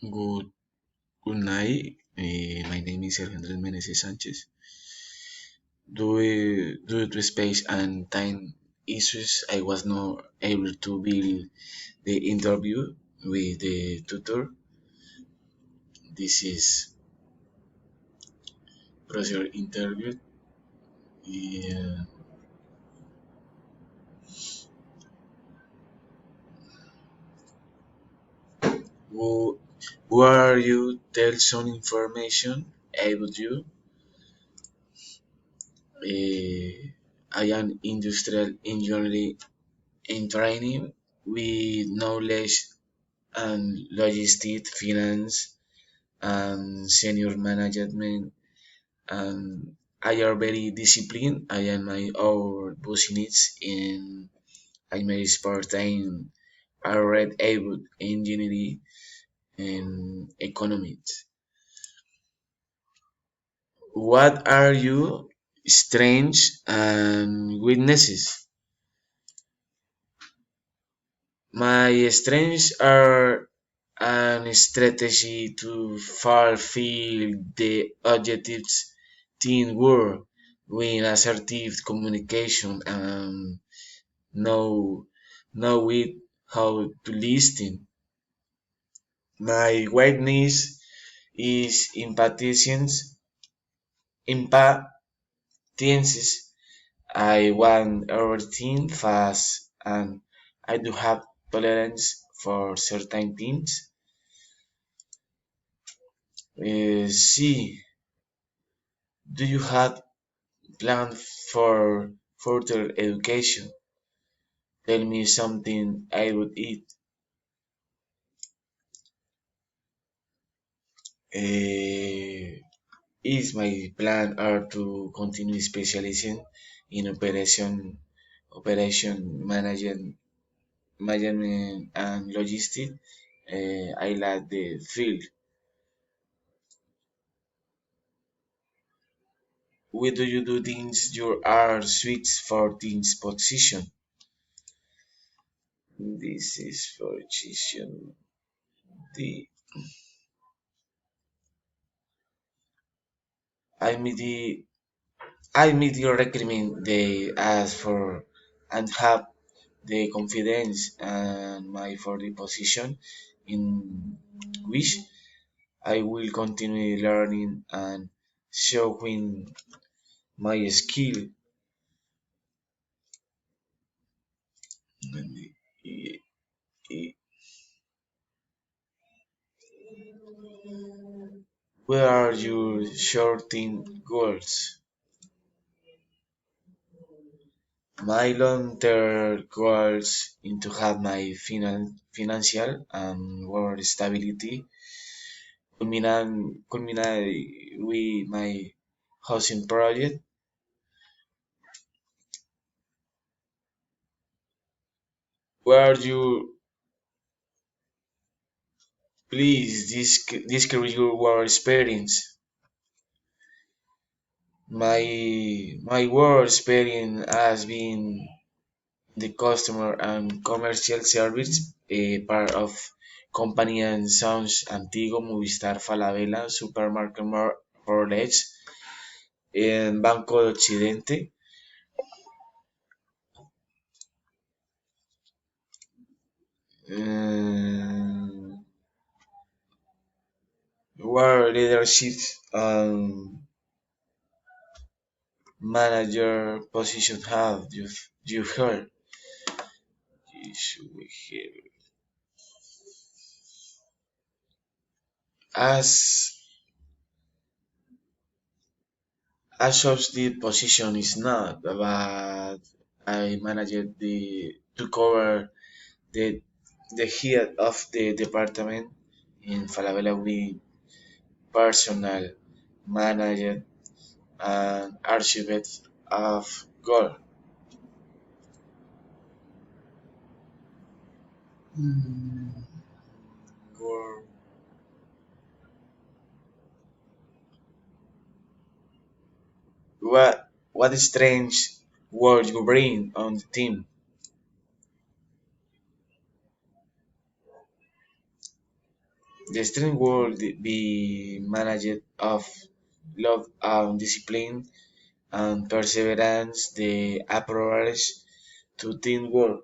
Good, good night. My name is Alejandro Meneses Sanchez. Due to space and time issues, I was not able to build the interview with the tutor. This is procedure interview. Yeah. Who, who are you? Tell some information about you. I am industrial engineer in training with knowledge and logistics, finance, and senior management. And I are very disciplined. I am my own boss needs and I may part time. I read about engineering and economics. What are your strengths and weaknesses? My strengths are an strategy to fulfill the objectives, teamwork, with assertive communication, and know know with how to listen. My weakness is impatience. I want everything fast, and I do have tolerance for certain things. See, do you have plan for further education? Tell me something I would eat. Eh, is my plan are to continue specializing in operation management and logistics. I like the field. Where do you do things? You are suits for things position. This is for position. The I meet the I meet your requirement they ask for and have the confidence and my for the position in which I will continue learning and showing my skill. Where are your short-term goals? My long-term goals is to have my financial and work stability, culminate with my housing project. Where you please describe your work experience? My work experience has been the customer and commercial service, part of company and Sounds Antigo, Movistar Falabella, Supermarket Rolex, en Banco de Occidente. Um, where leadership and manager position have you heard? As as such, the position is not, but I managed to cover the the head of the department in Falabella with personal manager and archivist of gold. Gold. What strange word you bring on the team? The strength will be managed of love and discipline and perseverance, the approach to teamwork.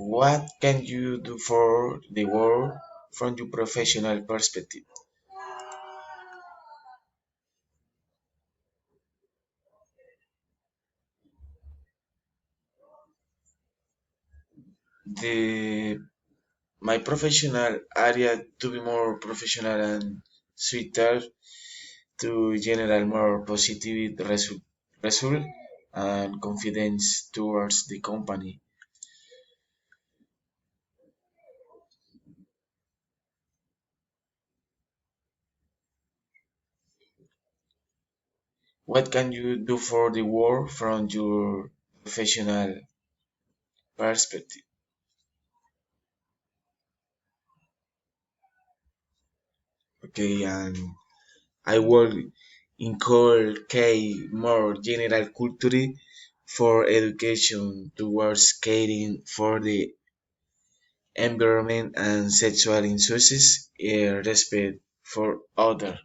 What can you do for the world from your professional perspective? The my professional area to be more professional and sweeter to generate more positive result and confidence towards the company. What can you do for the world from your professional perspective? Okay, and I will inculcate more general culture for education towards caring for the environment and sexual injustice, respect for others.